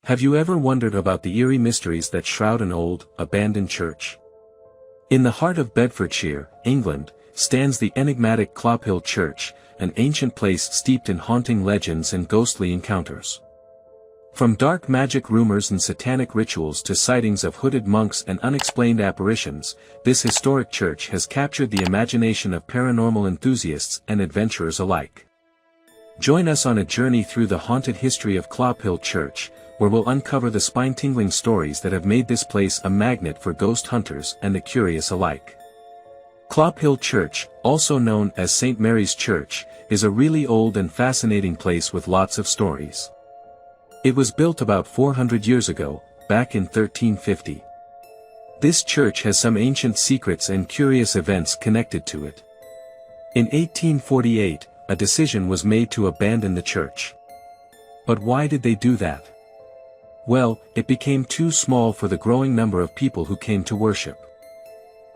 Have you ever wondered about the eerie mysteries that shroud an old, abandoned church? In the heart of Bedfordshire, England, stands the enigmatic Clophill Church, an ancient place steeped in haunting legends and ghostly encounters. From dark magic rumors and satanic rituals to sightings of hooded monks and unexplained apparitions, this historic church has captured the imagination of paranormal enthusiasts and adventurers alike. Join us on a journey through the haunted history of Clophill Church, where we'll uncover the spine-tingling stories that have made this place a magnet for ghost hunters and the curious alike. Clophill Church, also known as St. Mary's Church, is a really old and fascinating place with lots of stories. It was built about 400 years ago, back in 1350. This church has some ancient secrets and curious events connected to it. In 1848, a decision was made to abandon the church. But why did they do that? Well, it became too small for the growing number of people who came to worship.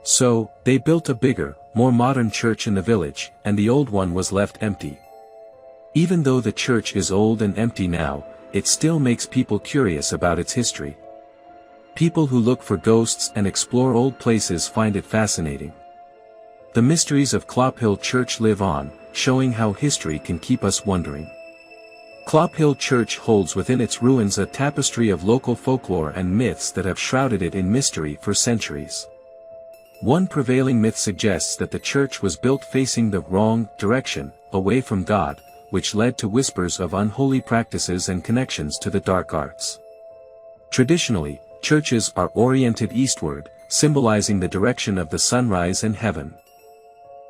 So, they built a bigger, more modern church in the village, and the old one was left empty. Even though the church is old and empty now, it still makes people curious about its history. People who look for ghosts and explore old places find it fascinating. The mysteries of Clophill Church live on, showing how history can keep us wondering. Clophill Church holds within its ruins a tapestry of local folklore and myths that have shrouded it in mystery for centuries. One prevailing myth suggests that the church was built facing the wrong direction, away from God, which led to whispers of unholy practices and connections to the dark arts. Traditionally, churches are oriented eastward, symbolizing the direction of the sunrise and heaven.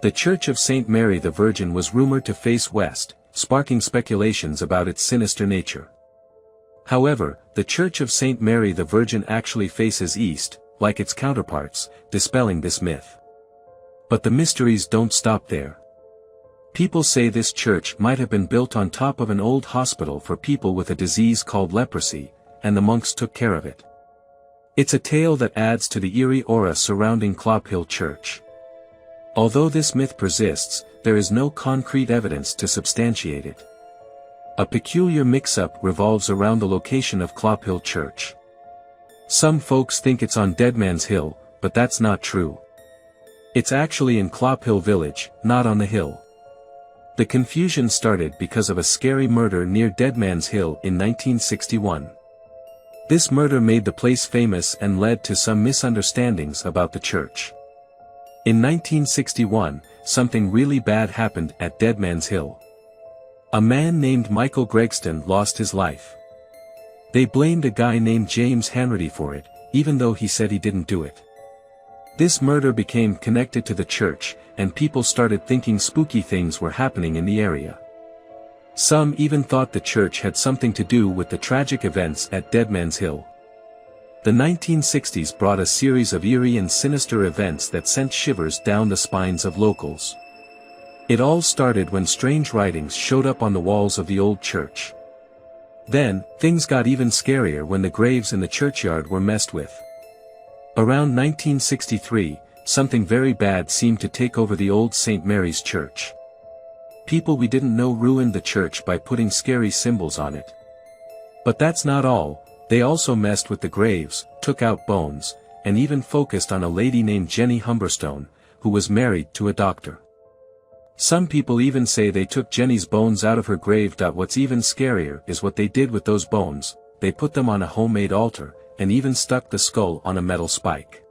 The Church of St. Mary the Virgin was rumored to face west, sparking speculations about its sinister nature. However, the Church of St. Mary the Virgin actually faces east, like its counterparts, dispelling this myth. But the mysteries don't stop there. People say this church might have been built on top of an old hospital for people with a disease called leprosy, and the monks took care of it. It's a tale that adds to the eerie aura surrounding Clophill Church. Although this myth persists, there is no concrete evidence to substantiate it. A peculiar mix-up revolves around the location of Clophill Church. Some folks think it's on Deadman's Hill, but that's not true. It's actually in Clophill village, not on the hill. The confusion started because of a scary murder near Deadman's Hill in 1961. This murder made the place famous and led to some misunderstandings about the church. In 1961, something really bad happened at Deadman's Hill. A man named Michael Gregston lost his life. They blamed a guy named James Hanratty for it, even though he said he didn't do it. This murder became connected to the church, and people started thinking spooky things were happening in the area. Some even thought the church had something to do with the tragic events at Deadman's Hill. The 1960s brought a series of eerie and sinister events that sent shivers down the spines of locals. It all started when strange writings showed up on the walls of the old church. Then, things got even scarier when the graves in the churchyard were messed with. Around 1963, something very bad seemed to take over the old St. Mary's Church. People we didn't know ruined the church by putting scary symbols on it. But that's not all. They also messed with the graves, took out bones, and even focused on a lady named Jenny Humberstone, who was married to a doctor. Some people even say they took Jenny's bones out of her grave. What's even scarier is what they did with those bones. They put them on a homemade altar, and even stuck the skull on a metal spike.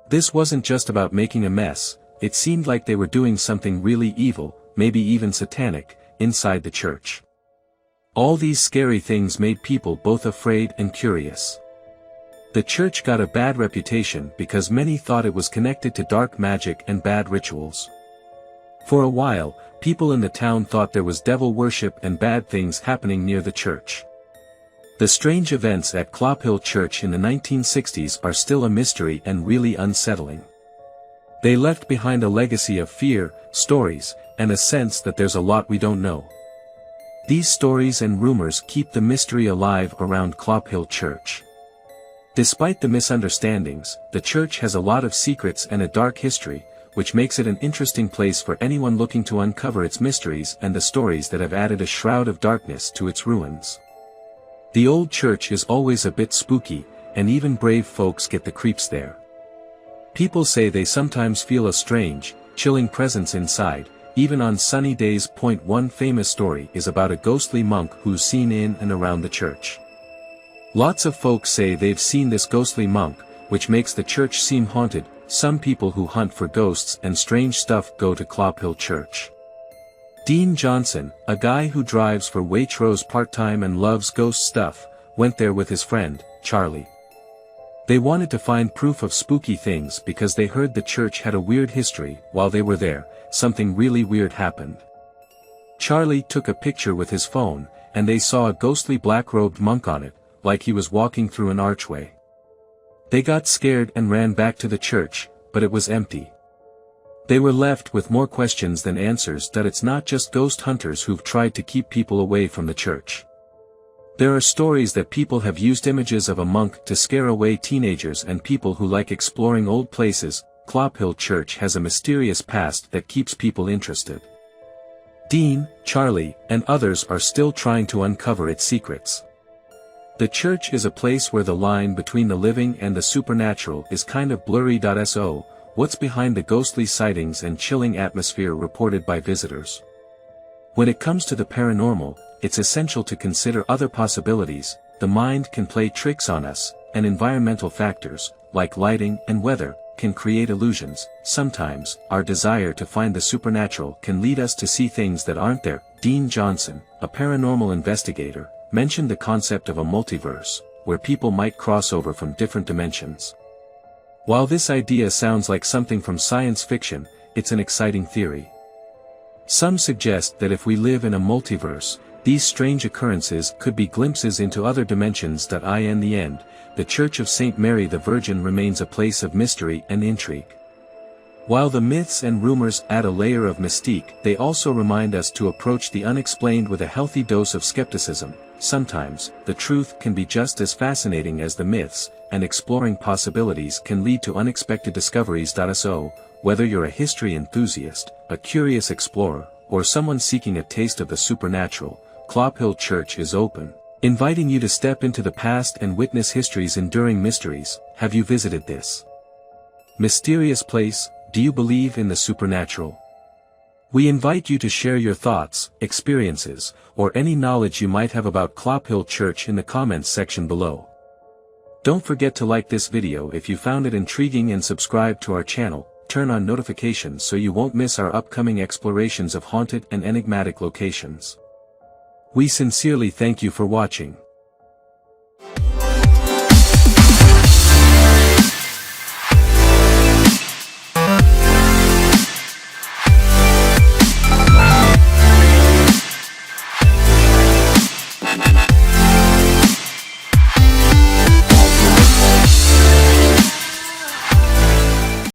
This wasn't just about making a mess, it seemed like they were doing something really evil, maybe even satanic, inside the church. All these scary things made people both afraid and curious. The church got a bad reputation because many thought it was connected to dark magic and bad rituals. For a while, people in the town thought there was devil worship and bad things happening near the church. The strange events at Clophill Church in the 1960s are still a mystery and really unsettling. They left behind a legacy of fear, stories, and a sense that there's a lot we don't know. These stories and rumors keep the mystery alive around Clophill Church. Despite the misunderstandings, the church has a lot of secrets and a dark history, which makes it an interesting place for anyone looking to uncover its mysteries and the stories that have added a shroud of darkness to its ruins. The old church is always a bit spooky, and even brave folks get the creeps there. People say they sometimes feel a strange, chilling presence inside, even on sunny days. One famous story is about a ghostly monk who's seen in and around the church. Lots of folks say they've seen this ghostly monk, which makes the church seem haunted. Some people who hunt for ghosts and strange stuff go to Clophill Church. Dean Johnson, a guy who drives for Waitrose part-time and loves ghost stuff, went there with his friend, Charlie. They wanted to find proof of spooky things because they heard the church had a weird history. While they were there, something really weird happened. Charlie took a picture with his phone, and they saw a ghostly black-robed monk on it, like he was walking through an archway. They got scared and ran back to the church, but it was empty. They were left with more questions than answers. That it's not just ghost hunters who've tried to keep people away from the church. There are stories that people have used images of a monk to scare away teenagers and people who like exploring old places. Clophill Church has a mysterious past that keeps people interested. Dean, Charlie, and others are still trying to uncover its secrets. The church is a place where the line between the living and the supernatural is kind of blurry. So, what's behind the ghostly sightings and chilling atmosphere reported by visitors? When it comes to the paranormal, it's essential to consider other possibilities. The mind can play tricks on us, and environmental factors, like lighting and weather, can create illusions. Sometimes, our desire to find the supernatural can lead us to see things that aren't there. Dean Johnson, a paranormal investigator, mentioned the concept of a multiverse, where people might cross over from different dimensions. While this idea sounds like something from science fiction, it's an exciting theory. Some suggest that if we live in a multiverse, these strange occurrences could be glimpses into other dimensions. In the end, the Church of St. Mary the Virgin remains a place of mystery and intrigue. While the myths and rumors add a layer of mystique, they also remind us to approach the unexplained with a healthy dose of skepticism. Sometimes, the truth can be just as fascinating as the myths, and exploring possibilities can lead to unexpected discoveries. So, whether you're a history enthusiast, a curious explorer, or someone seeking a taste of the supernatural, Clophill Church is open, inviting you to step into the past and witness history's enduring mysteries. Have you visited this mysterious place? Do you believe in the supernatural? We invite you to share your thoughts, experiences, or any knowledge you might have about Clophill Church in the comments section below. Don't forget to like this video if you found it intriguing and subscribe to our channel. Turn on notifications so you won't miss our upcoming explorations of haunted and enigmatic locations. We sincerely thank you for watching.